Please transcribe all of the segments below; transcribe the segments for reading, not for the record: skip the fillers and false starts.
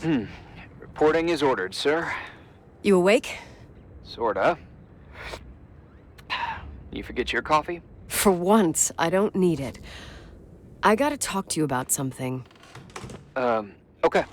Reporting is ordered, sir. You awake? Sorta. You forget your coffee? For once, I don't need it. I gotta talk to you about something. Okay.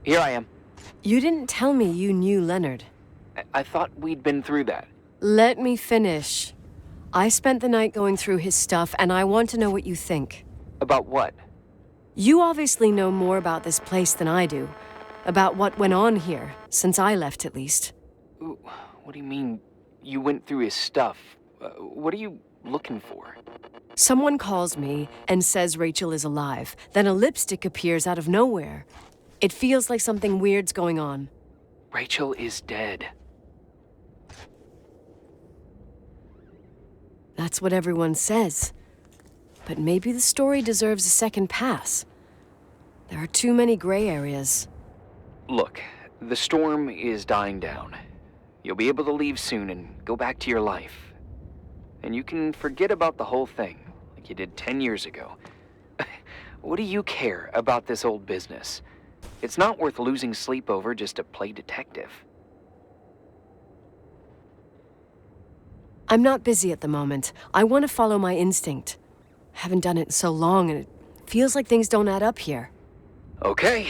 Here I am. You didn't tell me you knew Leonard. I thought we'd been through that. Let me finish. I spent the night going through his stuff, and I want to know what you think. About what? You obviously know more about this place than I do. About what went on here, since I left at least. Ooh, what do you mean, you went through his stuff? What are you looking for? Someone calls me and says Rachel is alive. Then a lipstick appears out of nowhere. It feels like something weird's going on. Rachel is dead. That's what everyone says. But maybe the story deserves a second pass. There are too many gray areas. Look, the storm is dying down. You'll be able to leave soon and go back to your life. And you can forget about the whole thing, like you did 10 years ago. What do you care about this old business? It's not worth losing sleep over just to play detective. I'm not busy at the moment. I want to follow my instinct. Haven't done it in so long, and it feels like things don't add up here. Okay,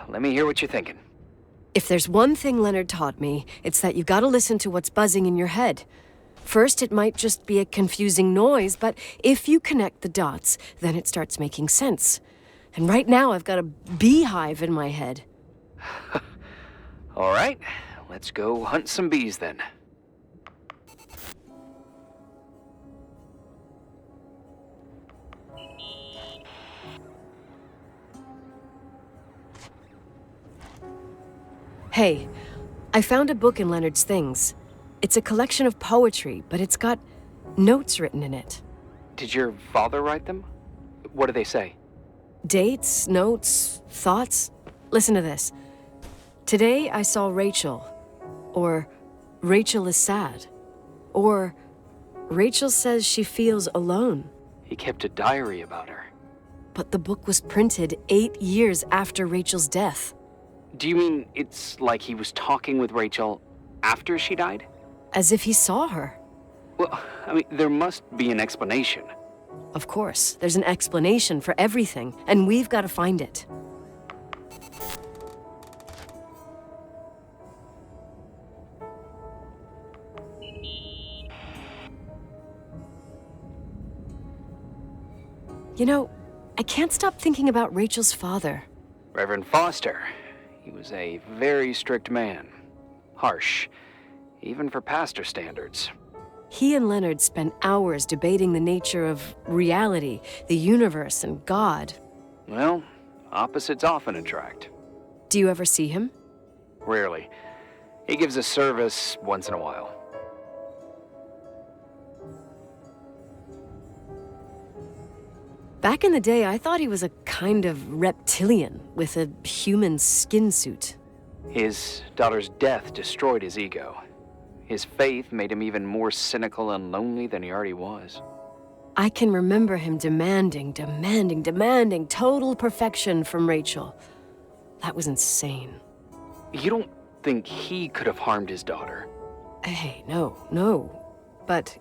let me hear what you're thinking. If there's one thing Leonard taught me, it's that you gotta listen to what's buzzing in your head. First, it might just be a confusing noise, but if you connect the dots, then it starts making sense. And right now, I've got a beehive in my head. All right, let's go hunt some bees then. Hey, I found a book in Leonard's things. It's a collection of poetry, but it's got notes written in it. Did your father write them? What do they say? Dates, notes, thoughts. Listen to this. Today I saw Rachel. Or Rachel is sad. Or Rachel says she feels alone. He kept a diary about her. But the book was printed 8 years after Rachel's death. Do you mean it's like he was talking with Rachel after she died? As if he saw her. Well, I mean, there must be an explanation. Of course, there's an explanation for everything, and we've got to find it. You know, I can't stop thinking about Rachel's father. Reverend Foster. He was a very strict man. Harsh, even for pastor standards. He and Leonard spent hours debating the nature of reality, the universe, and God. Well, opposites often attract. Do you ever see him? Rarely. He gives a service once in a while. Back in the day, I thought he was a kind of reptilian with a human skin suit. His daughter's death destroyed his ego. His faith made him even more cynical and lonely than he already was. I can remember him demanding total perfection from Rachel. That was insane. You don't think he could have harmed his daughter? Hey, no. But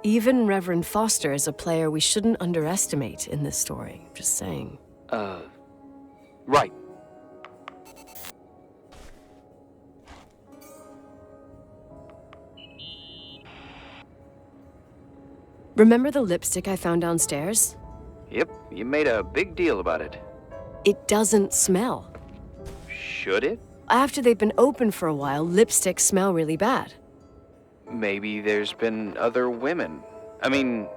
even Reverend Foster is a player we shouldn't underestimate in this story. Just saying. Right. Remember the lipstick I found downstairs? Yep, you made a big deal about it. It doesn't smell. Should it? After they've been open for a while, lipsticks smell really bad. Maybe there's been other women. I mean...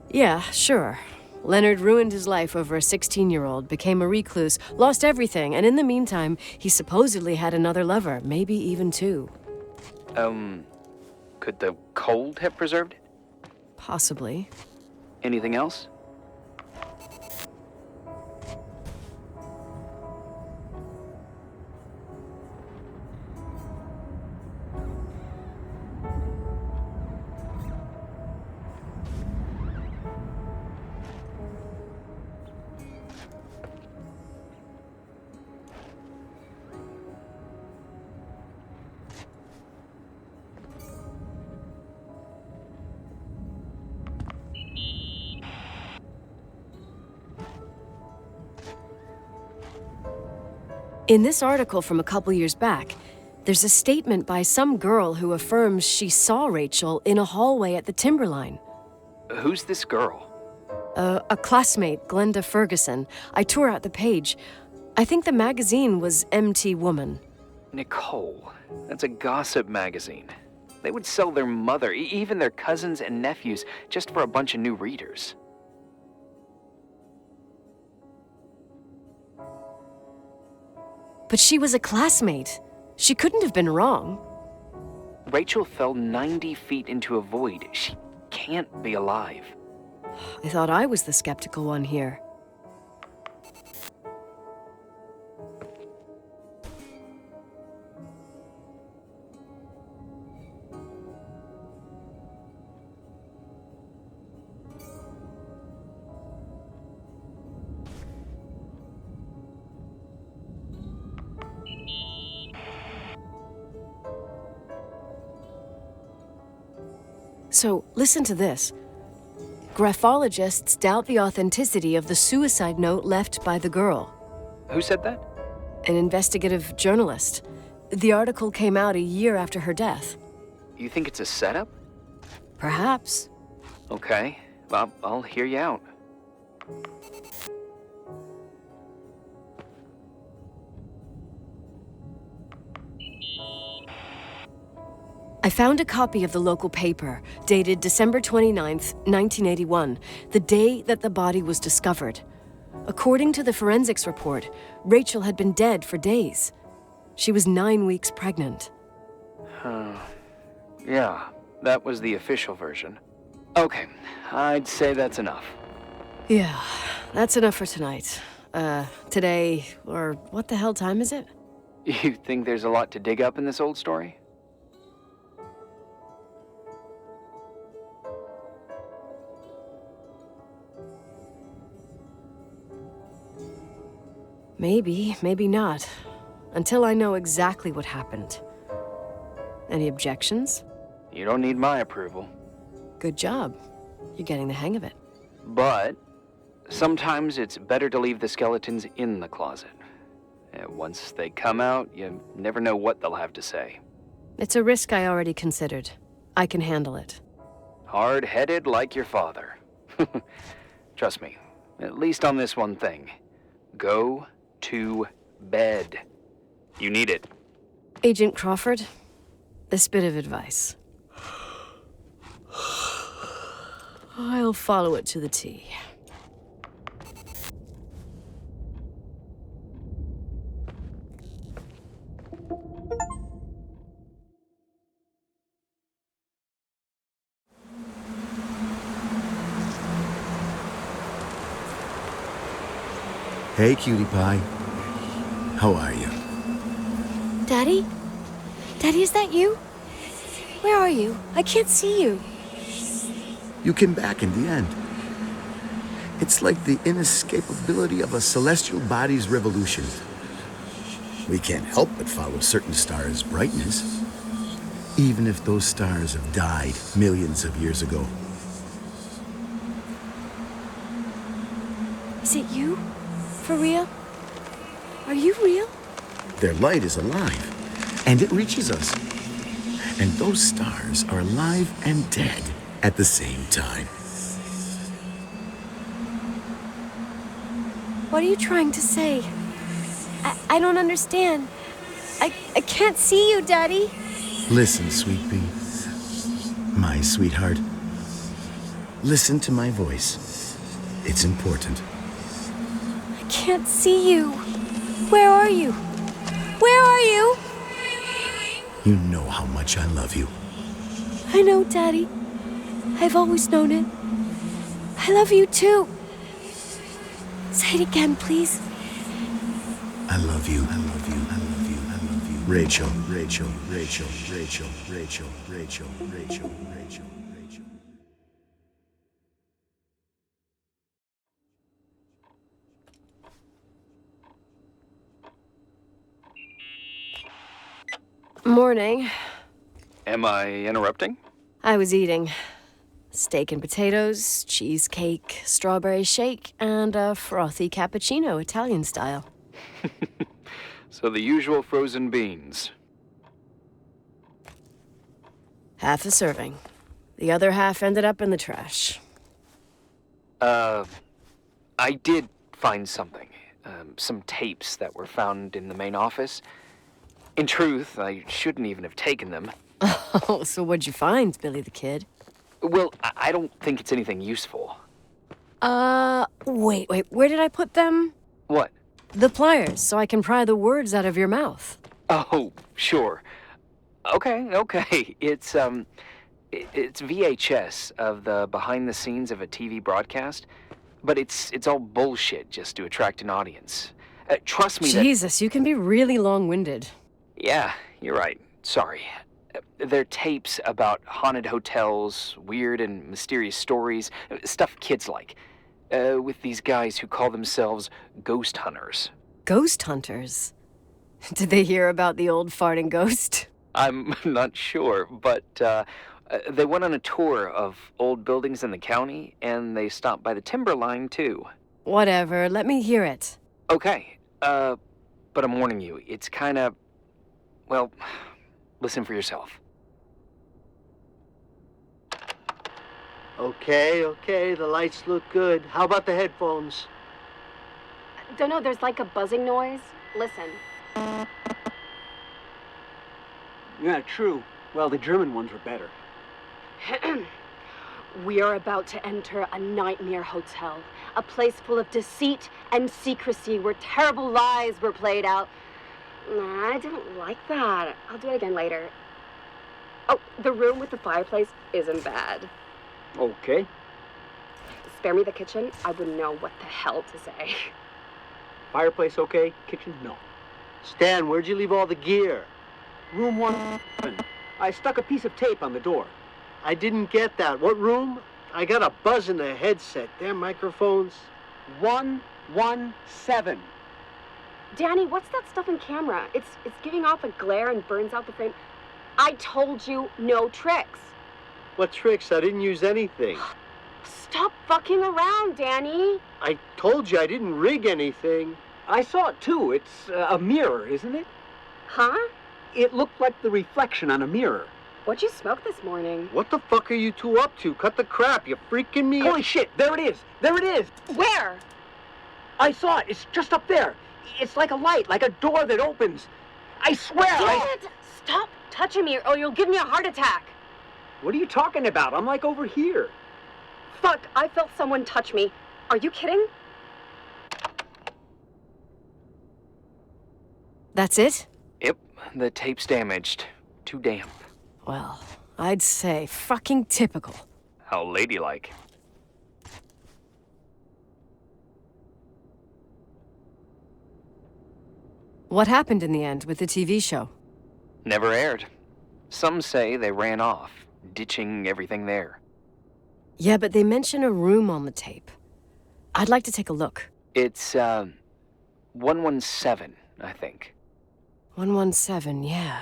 Yeah, sure. Leonard ruined his life over a 16-year-old, became a recluse, lost everything, and in the meantime, he supposedly had another lover, maybe even two. Could the cold have preserved it? Possibly. Anything else? In this article from a couple years back, there's a statement by some girl who affirms she saw Rachel in a hallway at the Timberline. Who's this girl? A classmate, Glenda Ferguson. I tore out the page. I think the magazine was MT Woman. Nicole. That's a gossip magazine. They would sell their mother, even their cousins and nephews, just for a bunch of new readers. But she was a classmate. She couldn't have been wrong. Rachel fell 90 feet into a void. She can't be alive. I thought I was the skeptical one here. So, listen to this. Graphologists doubt the authenticity of the suicide note left by the girl. Who said that? An investigative journalist. The article came out a year after her death. You think it's a setup? Perhaps. Okay, I'll hear you out. I found a copy of the local paper, dated December 29th, 1981, the day that the body was discovered. According to the forensics report, Rachel had been dead for days. She was 9 weeks pregnant. Yeah, that was the official version. Okay, I'd say that's enough. Yeah, that's enough for tonight. Today, or what the hell time is it? You think there's a lot to dig up in this old story? Maybe, maybe not. Until I know exactly what happened. Any objections? You don't need my approval. Good job. You're getting the hang of it. But sometimes it's better to leave the skeletons in the closet. Once they come out, you never know what they'll have to say. It's a risk I already considered. I can handle it. Hard-headed like your father. Trust me, At least on this one thing. Go to bed. You need it. Agent Crawford, this bit of advice. I'll follow it to the T. Hey, cutie pie. How are you? Daddy? Daddy, is that you? Where are you? I can't see you. You came back in the end. It's like the inescapability of a celestial body's revolution. We can't help but follow certain stars' brightness, even if those stars have died millions of years ago. Is it you? For real? Are you real? Their light is alive, and it reaches us. And those stars are alive and dead at the same time. What are you trying to say? I don't understand. I can't see you, Daddy. Listen, sweet pea. My sweetheart. Listen to my voice. It's important. I can't see you. Where are you? Where are you? You know how much I love you. I know, Daddy. I've always known it. I love you too. Say it again, please. I love you. I love you. I love you. I love you. Rachel, Rachel, Rachel, Rachel, Rachel, Rachel, Rachel, Rachel, Rachel. Morning. Am I interrupting? I was eating steak and potatoes, cheesecake, strawberry shake, and a frothy cappuccino, Italian style. So the usual frozen beans. Half a serving. The other half ended up in the trash. I did find something. Some tapes that were found in the main office. In truth, I shouldn't even have taken them. Oh, so what'd you find, Billy the Kid? Well, I don't think it's anything useful. Wait, where did I put them? What? The pliers, so I can pry the words out of your mouth. Oh, sure. Okay. It's VHS of the behind the scenes of a TV broadcast, but it's all bullshit just to attract an audience. Trust me Jesus, you can be really long-winded. Yeah, you're right. Sorry. They're tapes about haunted hotels, weird and mysterious stories, stuff kids like, with these guys who call themselves ghost hunters. Ghost hunters? Did they hear about the old farting ghost? I'm not sure, but they went on a tour of old buildings in the county, and they stopped by the Timberline, too. Whatever, let me hear it. Okay, but I'm warning you, it's kinda... Well, listen for yourself. Okay, the lights look good. How about the headphones? Don't know, there's like a buzzing noise. Listen. Yeah, true. Well, the German ones were better. We are about to enter a nightmare hotel. A place full of deceit and secrecy where terrible lies were played out. Nah, I don't like that. I'll do it again later. Oh, the room with the fireplace isn't bad. Okay. Spare me the kitchen. I wouldn't know what the hell to say. Fireplace okay, kitchen no. Stan, where'd you leave all the gear? Room 1. I stuck a piece of tape on the door. I didn't get that. What room? I got a buzz in the headset. Damn microphones. 117. Danny, what's that stuff in camera? It's giving off a glare and burns out the frame. I told you no tricks. What tricks? I didn't use anything. Stop fucking around, Danny. I told you I didn't rig anything. I saw it too. It's a mirror, isn't it? Huh? It looked like the reflection on a mirror. What'd you smoke this morning? What the fuck are you two up to? Cut the crap. You're freaking me Holy shit, there it is! There it is! Where? I saw it. It's just up there. It's like a light, like a door that opens. I swear Dad! Stop touching me or you'll give me a heart attack. What are you talking about? I'm like over here. Fuck, I felt someone touch me. Are you kidding? That's it? Yep, the tape's damaged. Too damp. Well, I'd say fucking typical. How ladylike. What happened in the end with the TV show? Never aired. Some say they ran off, ditching everything there. Yeah, but they mention a room on the tape. I'd like to take a look. It's, 117, I think. 117, yeah.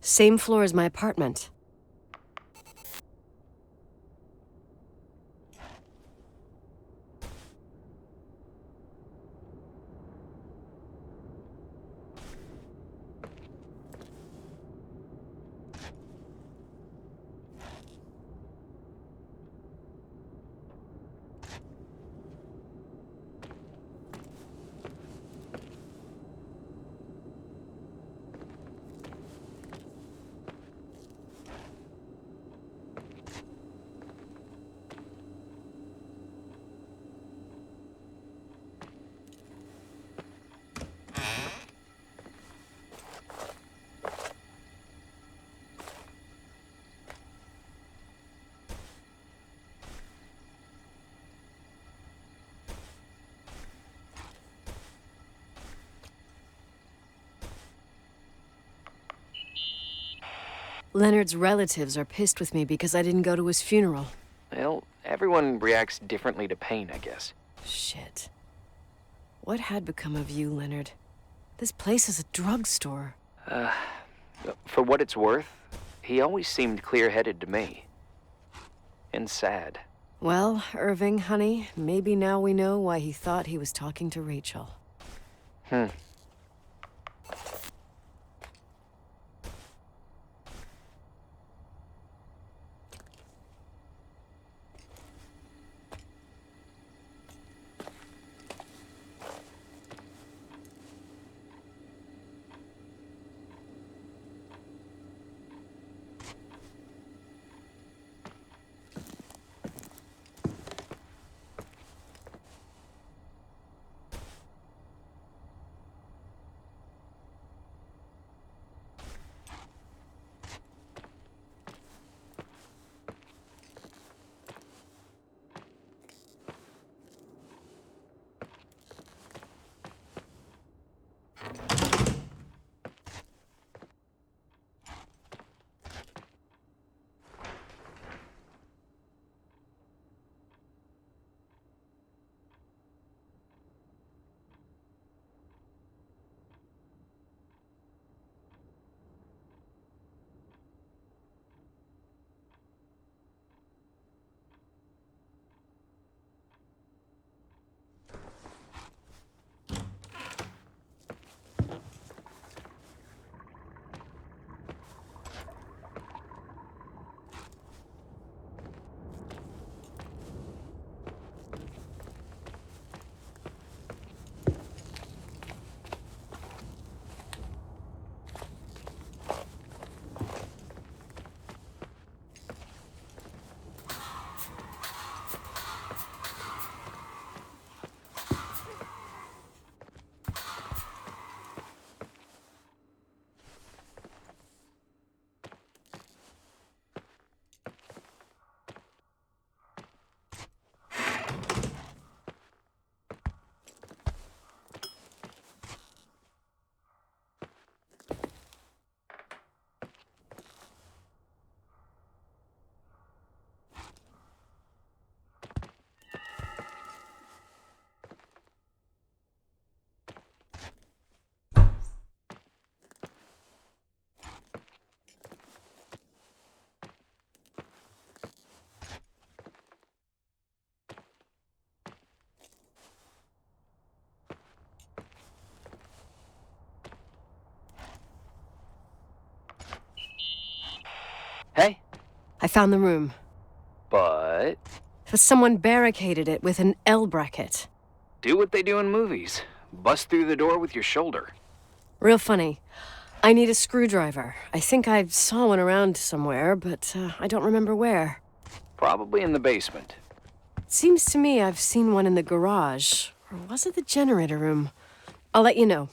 Same floor as my apartment. Leonard's relatives are pissed with me because I didn't go to his funeral. Well, everyone reacts differently to pain, I guess. Shit. What had become of you, Leonard? This place is a drugstore. For what it's worth, he always seemed clear-headed to me. And sad. Well, Irving, honey, maybe now we know why he thought he was talking to Rachel. Hey, I found the room. but Someone barricaded it with an L bracket. do what they do in movies. Bust through the door with your shoulder. Real funny. I need a screwdriver. I think I saw one around somewhere, but I don't remember where. Probably in the basement. Seems to me I've seen one in the garage. Or was it the generator room? I'll let you know.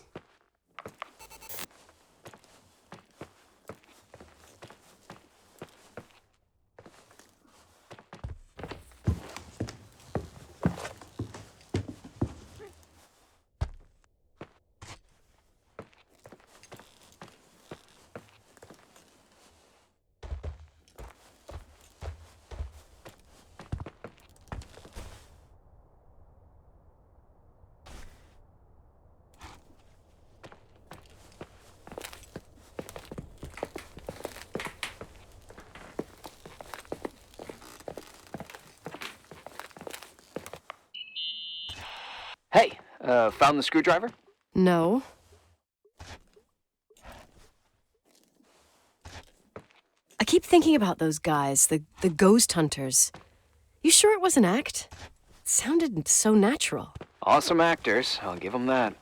Hey, found the screwdriver? No. I keep thinking about those guys, the ghost hunters. You sure it was an act? It sounded so natural. Awesome actors, I'll give them that.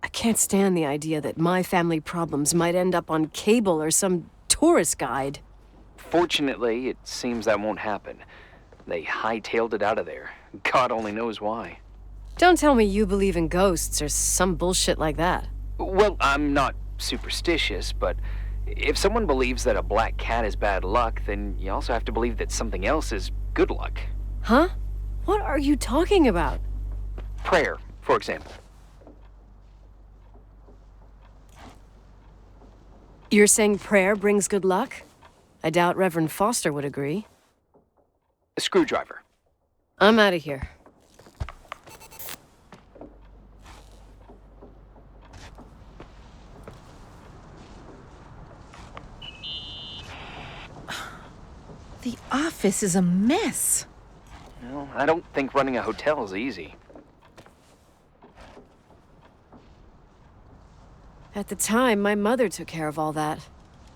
I can't stand the idea that my family problems might end up on cable or some tourist guide. Fortunately, it seems that won't happen. They hightailed it out of there. God only knows why. Don't tell me you believe in ghosts or some bullshit like that. Well, I'm not superstitious, but if someone believes that a black cat is bad luck, then you also have to believe that something else is good luck. Huh? What are you talking about? Prayer, for example. You're saying prayer brings good luck? I doubt Reverend Foster would agree. A screwdriver. I'm out of here. The office is a mess. Well, I don't think running a hotel is easy. At the time, my mother took care of all that.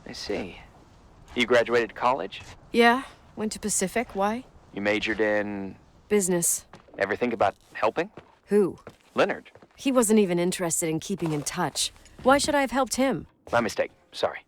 I see. You graduated college? Yeah, went to Pacific. Why? You majored in... Business. Ever think about helping? Who? Leonard. He wasn't even interested in keeping in touch. Why should I have helped him? My mistake. Sorry.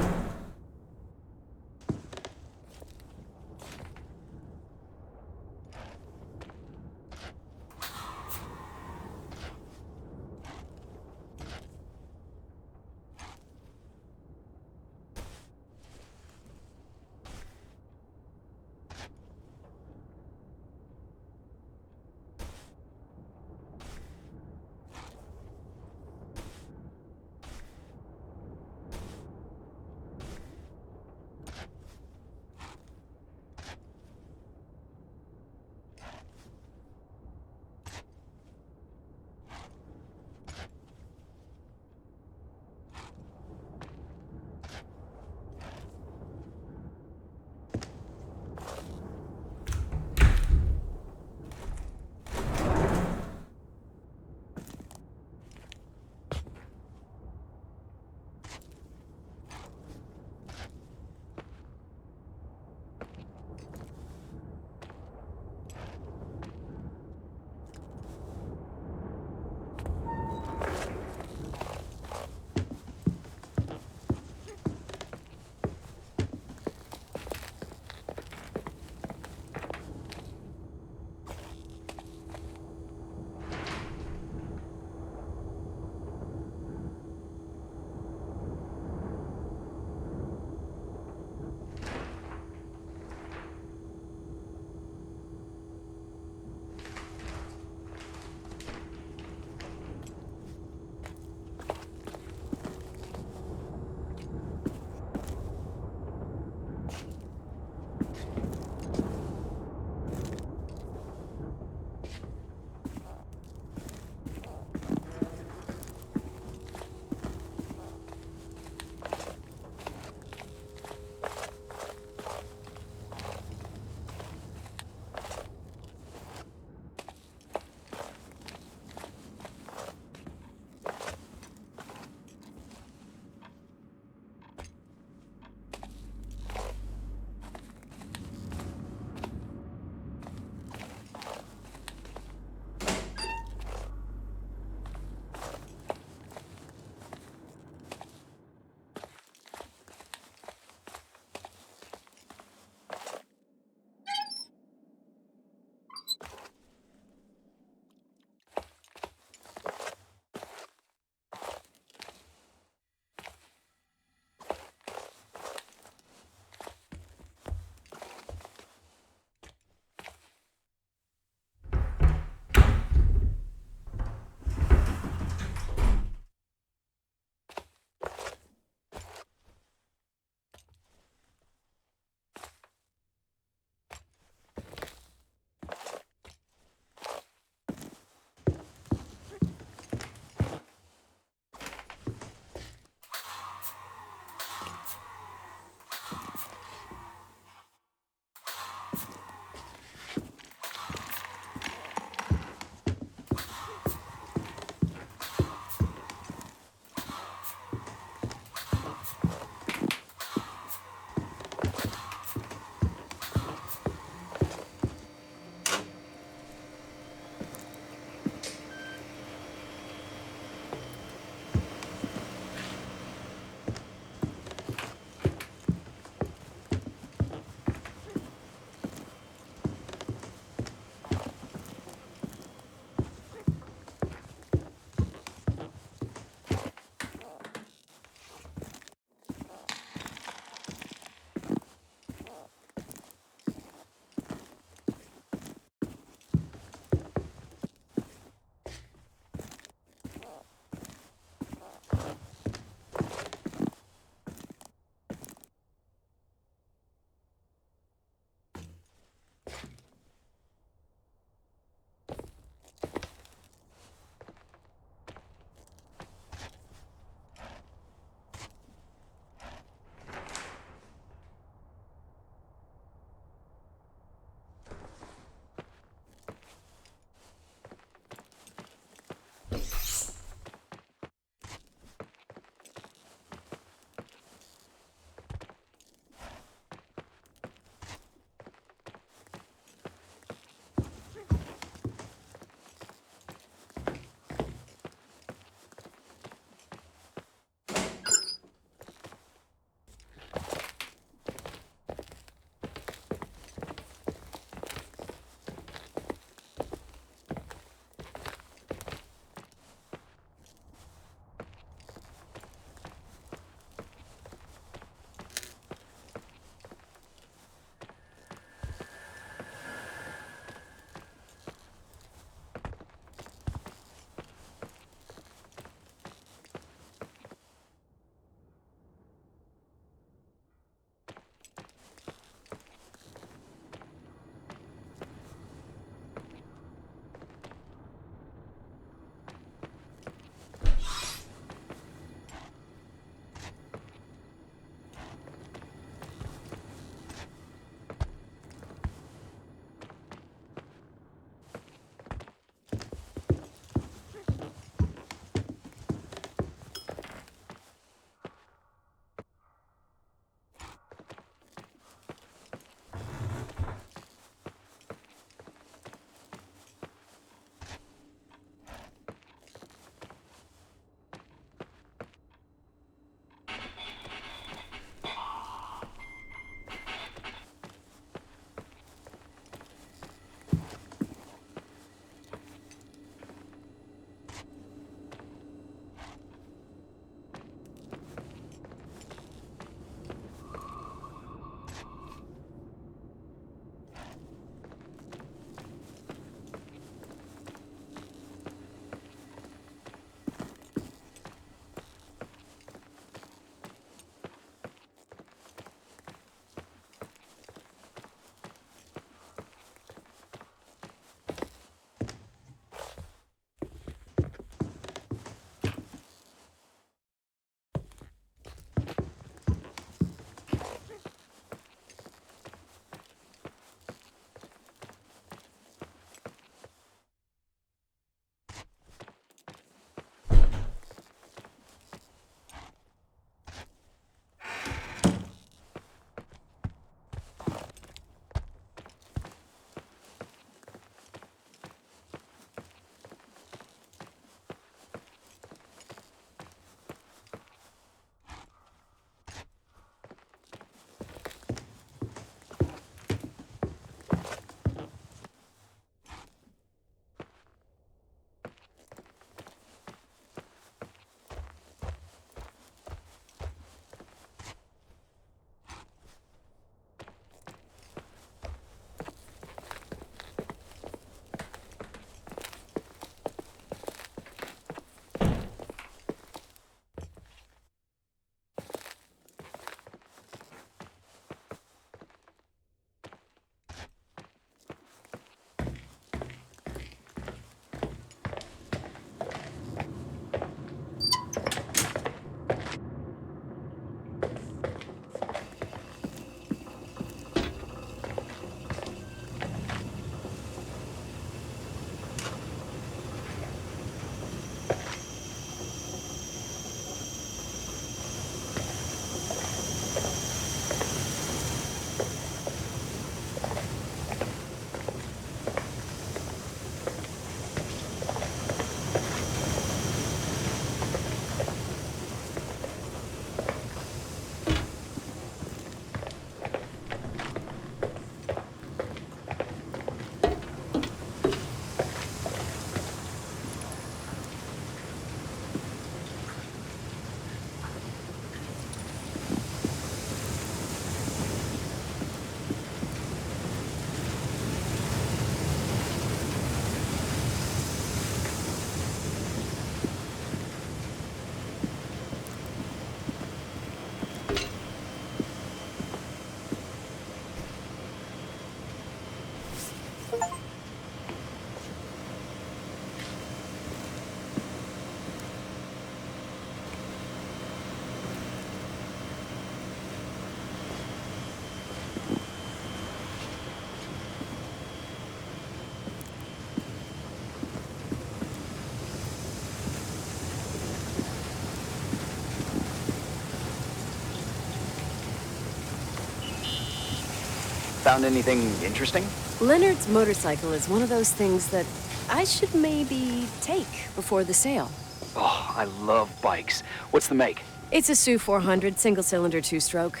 Found anything interesting? Leonard's motorcycle is one of those things that I should maybe take before the sale. Oh, I love bikes. What's the make? It's a Sioux 400 single-cylinder two-stroke.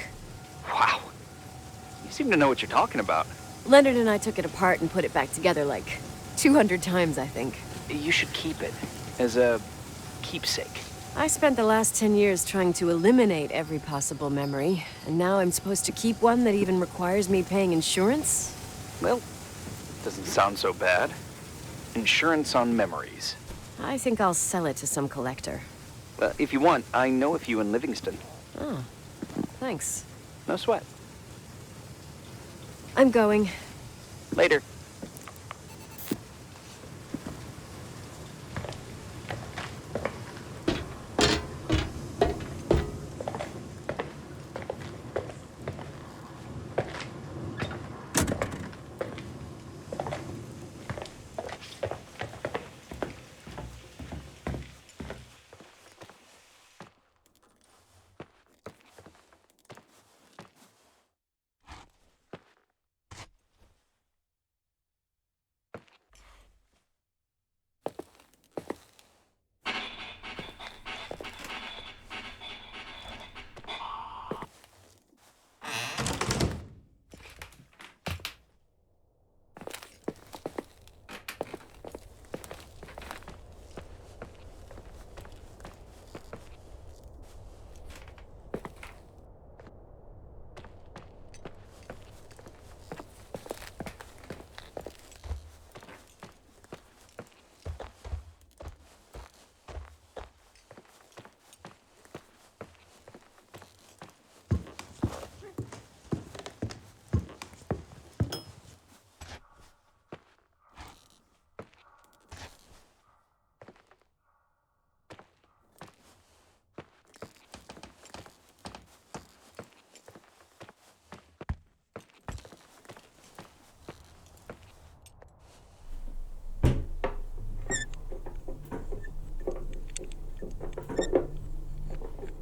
Wow. You seem to know what you're talking about. Leonard and I took it apart and put it back together like 200 times, I think. You should keep it as a keepsake. I spent the last 10 years trying to eliminate every possible memory, and now I'm supposed to keep one that even requires me paying insurance? Well, doesn't sound so bad. Insurance on memories. I think I'll sell it to some collector. If you want, I know a few in Livingston. Oh, thanks. No sweat. I'm going. Later.